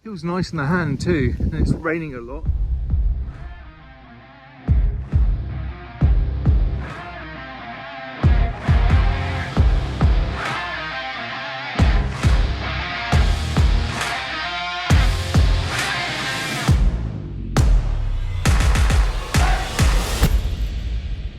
Feels nice in the hand too, and it's raining a lot.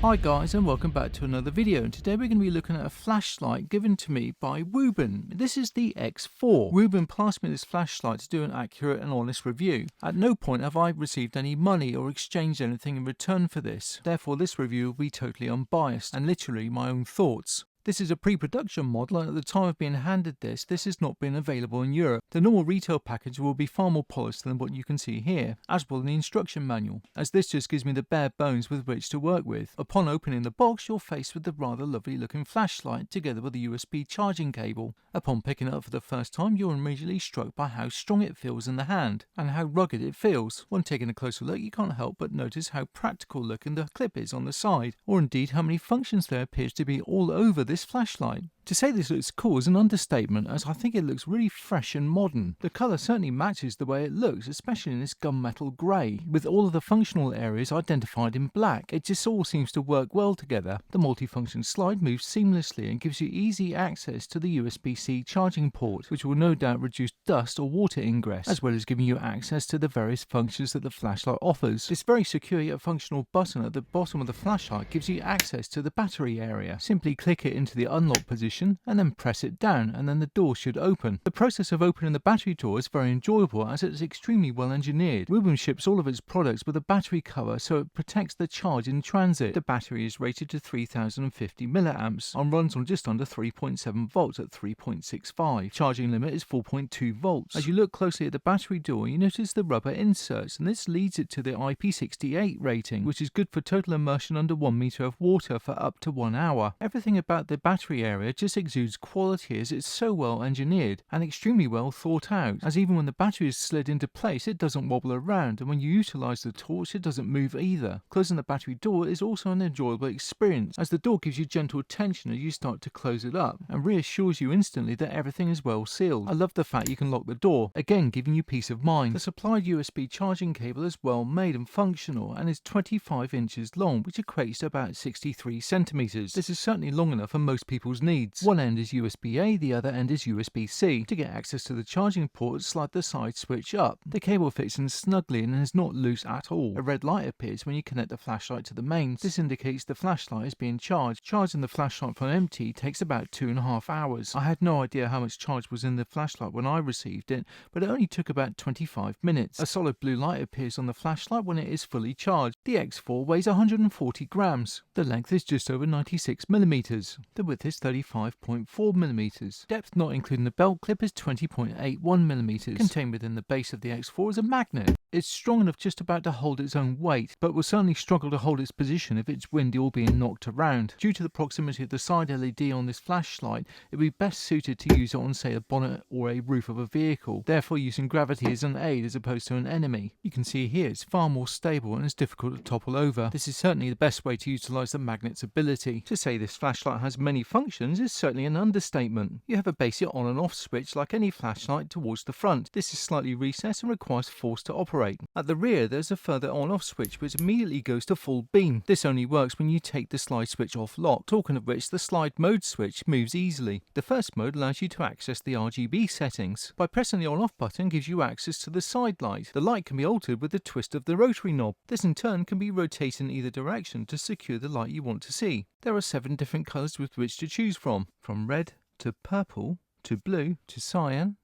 Hi guys, and welcome back to another video. Today we're going to be looking at a flashlight given to me by Wuben. This is the X4. Wuben passed me this flashlight to do an accurate and honest review. At no point have I received any money or exchanged anything in return for this. Therefore this review will be totally unbiased and literally my own thoughts. This is a pre-production model, and at the time of being handed this has not been available in Europe. The normal retail package will be far more polished than what you can see here, as will the instruction manual, as this just gives me the bare bones with which to work with. Upon opening the box, you're faced with the rather lovely looking flashlight together with a USB charging cable. Upon picking it up for the first time, you're immediately struck by how strong it feels in the hand, and how rugged it feels. When taking a closer look, you can't help but notice how practical looking the clip is on the side, or indeed how many functions there appears to be all over this flashlight. To say this looks cool is an understatement, as I think it looks really fresh and modern. The colour certainly matches the way it looks, especially in this gunmetal grey, with all of the functional areas identified in black. It just all seems to work well together. The multifunction slide moves seamlessly and gives you easy access to the USB-C charging port, which will no doubt reduce dust or water ingress, as well as giving you access to the various functions that the flashlight offers. This very secure yet functional button at the bottom of the flashlight gives you access to the battery area. Simply click it into the unlock position and then press it down, and then the door should open. The process of opening the battery door is very enjoyable, as it is extremely well engineered. Wuben ships all of its products with a battery cover so it protects the charge in transit. The battery is rated to 3050 milliamps and runs on just under 3.7 volts at 3.65. Charging limit is 4.2 volts. As you look closely at the battery door, you notice the rubber inserts, and this leads it to the IP68 rating, which is good for total immersion under 1 meter of water for up to 1 hour. Everything about the battery area just exudes quality, as it's so well engineered and extremely well thought out, as even when the battery is slid into place it doesn't wobble around, and when you utilise the torch it doesn't move either. Closing the battery door is also an enjoyable experience, as the door gives you gentle tension as you start to close it up and reassures you instantly that everything is well sealed. I love the fact you can lock the door, again giving you peace of mind. The supplied USB charging cable is well made and functional and is 25 inches long, which equates to about 63 centimeters. This is certainly long enough for most people's needs. One end is USB-A, the other end is USB-C. To get access to the charging port, slide the side switch up. The cable fits in snugly and is not loose at all. A red light appears when you connect the flashlight to the mains. This indicates the flashlight is being charged. Charging the flashlight from empty takes about 2.5 hours. I had no idea how much charge was in the flashlight when I received it, but it only took about 25 minutes. A solid blue light appears on the flashlight when it is fully charged. The X4 weighs 140 grams. The length is just over 96 millimeters. The width is 35.4 millimeters. Depth not including the belt clip is 20.81 millimeters. Contained within the base of the X4 is a magnet. It's strong enough just about to hold its own weight, but will certainly struggle to hold its position if it's windy or being knocked around. Due to the proximity of the side LED on this flashlight, it would be best suited to use it on, say, a bonnet or a roof of a vehicle, therefore using gravity as an aid as opposed to an enemy. You can see here it's far more stable and is difficult to topple over. This is certainly the best way to utilise the magnet's ability. To say this flashlight has many functions is certainly an understatement. You have a basic on and off switch like any flashlight towards the front. This is slightly recessed and requires force to operate. At the rear there's a further on-off switch which immediately goes to full beam. This only works when you take the slide switch off lock. Talking of which, the slide mode switch moves easily. The first mode allows you to access the RGB settings. By pressing the on-off button gives you access to the side light. The light can be altered with the twist of the rotary knob. This in turn can be rotated in either direction to secure the light you want to see. There are 7 different colours with which to choose from red to purple to blue to cyan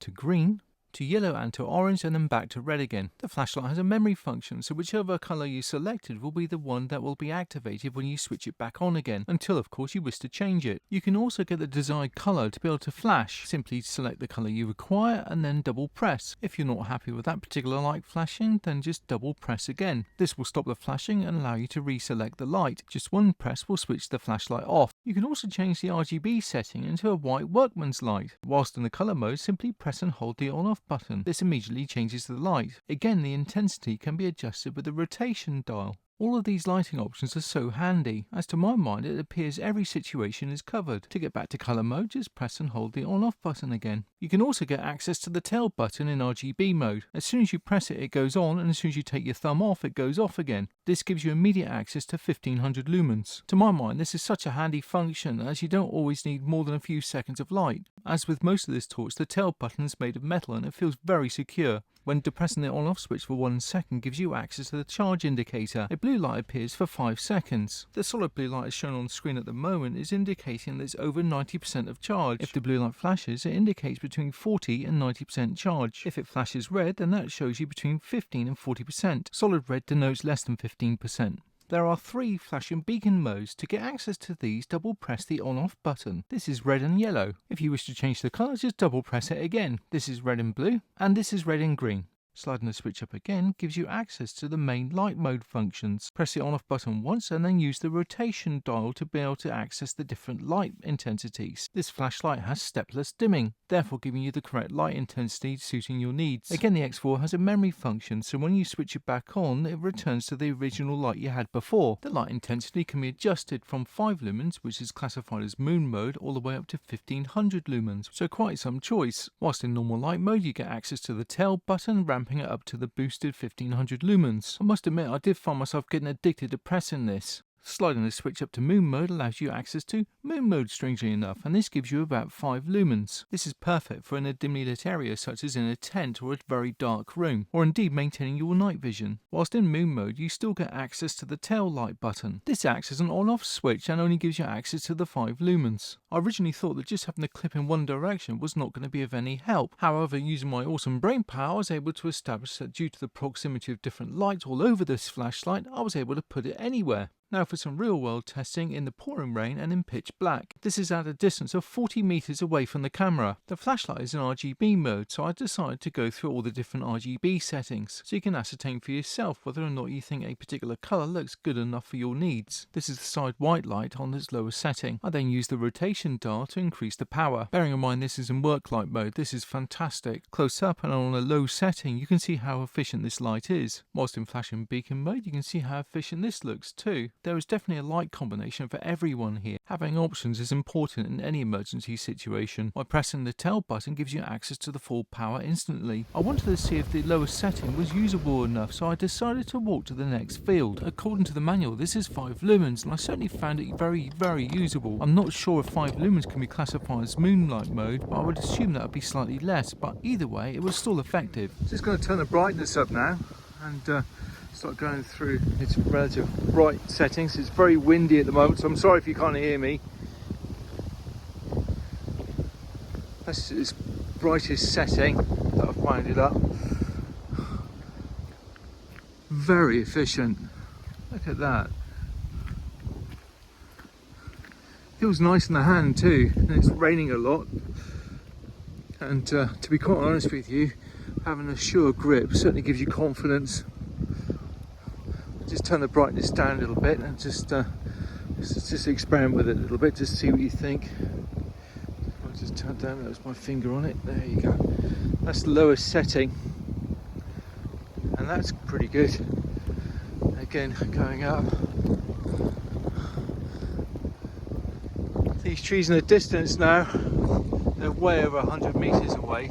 to green to yellow and to orange, and then back to red again. The flashlight has a memory function, so whichever colour you selected will be the one that will be activated when you switch it back on again, until of course you wish to change it. You can also get the desired colour to be able to flash. Simply select the colour you require and then double press. If you're not happy with that particular light flashing, then just double press again. This will stop the flashing and allow you to reselect the light. Just one press will switch the flashlight off. You can also change the RGB setting into a white workman's light. Whilst in the colour mode, simply press and hold the on-off button. This immediately changes the light. Again, the intensity can be adjusted with the rotation dial. All of these lighting options are so handy, as to my mind it appears every situation is covered. To get back to colour mode, just press and hold the on-off button again. You can also get access to the tail button in RGB mode. As soon as you press it, it goes on, and as soon as you take your thumb off, it goes off again. This gives you immediate access to 1500 lumens. To my mind, this is such a handy function, as you don't always need more than a few seconds of light. As with most of this torch, the tail button is made of metal and it feels very secure. When depressing the on-off switch for 1 second gives you access to the charge indicator. A blue light appears for 5 seconds. The solid blue light as shown on the screen at the moment is indicating that it's over 90% of charge. If the blue light flashes, it indicates between 40 and 90% charge. If it flashes red, then that shows you between 15 and 40%. Solid red denotes less than 15%. There are 3 flash and beacon modes. To get access to these, double press the on-off button. This is red and yellow. If you wish to change the colour, just double press it again. This is red and blue, and this is red and green. Sliding the switch up again gives you access to the main light mode functions. Press the on-off button once and then use the rotation dial to be able to access the different light intensities. This flashlight has stepless dimming, therefore giving you the correct light intensity suiting your needs. Again, the X4 has a memory function, so when you switch it back on, it returns to the original light you had before. The light intensity can be adjusted from 5 lumens, which is classified as moon mode, all the way up to 1500 lumens, so quite some choice. Whilst in normal light mode, you get access to the tail button, ramping it up to the boosted 1500 lumens. I must admit, I did find myself getting addicted to pressing this. Sliding the switch up to moon mode allows you access to moon mode, strangely enough, and this gives you about 5 lumens. This is perfect for in a dimly lit area such as in a tent or a very dark room, or indeed maintaining your night vision. Whilst in moon mode, you still get access to the tail light button. This acts as an on-off switch and only gives you access to the 5 lumens. I originally thought that just having the clip in one direction was not going to be of any help. However, using my awesome brain power, I was able to establish that due to the proximity of different lights all over this flashlight, I was able to put it anywhere. Now for some real world testing in the pouring rain and in pitch black. This is at a distance of 40 meters away from the camera. The flashlight is in RGB mode, so I decided to go through all the different RGB settings, so you can ascertain for yourself whether or not you think a particular colour looks good enough for your needs. This is the side white light on its lowest setting. I then use the rotation dial to increase the power. Bearing in mind this is in work light mode, this is fantastic. Close up and on a low setting, you can see how efficient this light is. Whilst in flash and beacon mode, you can see how efficient this looks too. There is definitely a light combination for everyone here. Having options is important in any emergency situation. By pressing the tail button gives you access to the full power instantly. I wanted to see if the lowest setting was usable enough, so I decided to walk to the next field. According to the manual, this is 5 lumens, and I certainly found it very usable. I'm not sure if 5 lumens can be classified as moonlight mode, but I would assume that would be slightly less, but either way it was still effective. Just going to turn the brightness up now and start going through its relative bright settings. It's very windy at the moment, so I'm sorry if you can't hear me. That's its brightest setting that I've wound it up. Very efficient. Look at that. Feels nice in the hand too, and it's raining a lot. And to be quite honest with you, having a sure grip certainly gives you confidence. Just turn the brightness down a little bit and just experiment with it a little bit, just see what you think. I'll just turn down, that was my finger on it, there you go. That's the lowest setting, and that's pretty good. Again, going up. These trees in the distance now, they're way over 100 meters away.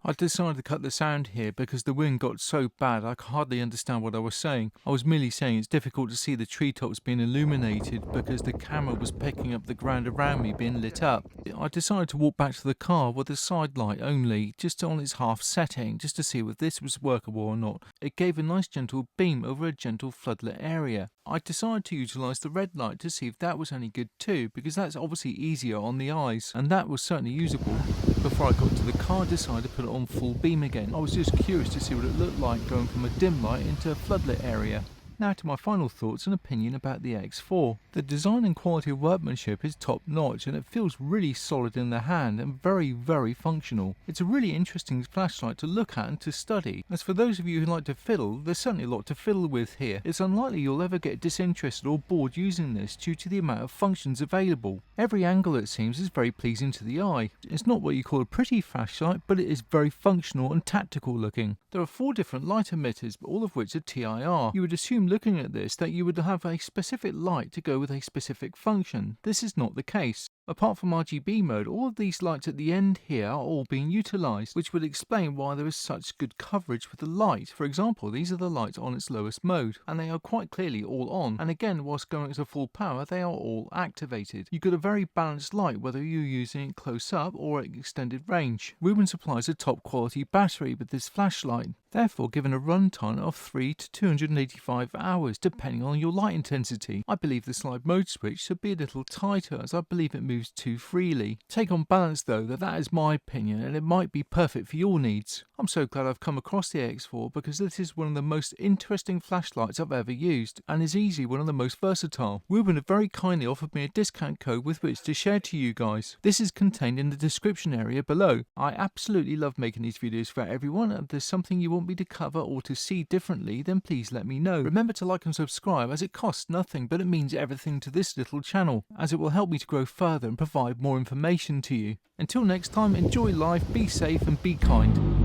I decided to cut the sound here because the wind got so bad I could hardly understand what I was saying. I was merely saying it's difficult to see the treetops being illuminated because the camera was picking up the ground around me being lit up. I decided to walk back to the car with the side light only, just on its half setting, just to see if this was workable or not. It gave a nice gentle beam over a gentle floodlit area. I decided to utilise the red light to see if that was any good too, because that's obviously easier on the eyes, and that was certainly usable. Before I got to the car, I decided to put it on full beam again. I was just curious to see what it looked like going from a dim light into a floodlit area. Now to my final thoughts and opinion about the X4. The design and quality of workmanship is top notch, and it feels really solid in the hand and very functional. It's a really interesting flashlight to look at and to study. As for those of you who like to fiddle, there's certainly a lot to fiddle with here. It's unlikely you'll ever get disinterested or bored using this due to the amount of functions available. Every angle, it seems, is very pleasing to the eye. It's not what you call a pretty flashlight, but it is very functional and tactical looking. There are 4 different light emitters, but all of which are TIR. You would assume looking at this that you would have a specific light to go with a specific function. This is not the case. Apart from RGB mode, all of these lights at the end here are all being utilised, which would explain why there is such good coverage with the light. For example, these are the lights on its lowest mode, and they are quite clearly all on, and again, whilst going to full power, they are all activated. You get a very balanced light whether you're using it close up or at extended range. Wuben supplies a top quality battery with this flashlight, therefore given a runtime of 3 to 285 hours depending on your light intensity. I believe the slide mode switch should be a little tighter, as I believe it moves too freely. Take on balance though that is my opinion, and it might be perfect for your needs. I'm so glad I've come across the X4 because this is one of the most interesting flashlights I've ever used, and is easily one of the most versatile. Wuben have very kindly offered me a discount code with which to share to you guys. This is contained in the description area below. I absolutely love making these videos for everyone, and if there's something you want me to cover or to see differently, then please let me know. Remember to like and subscribe, as it costs nothing, but it means everything to this little channel, as it will help me to grow further and provide more information to you. Until next time, enjoy life, be safe and be kind.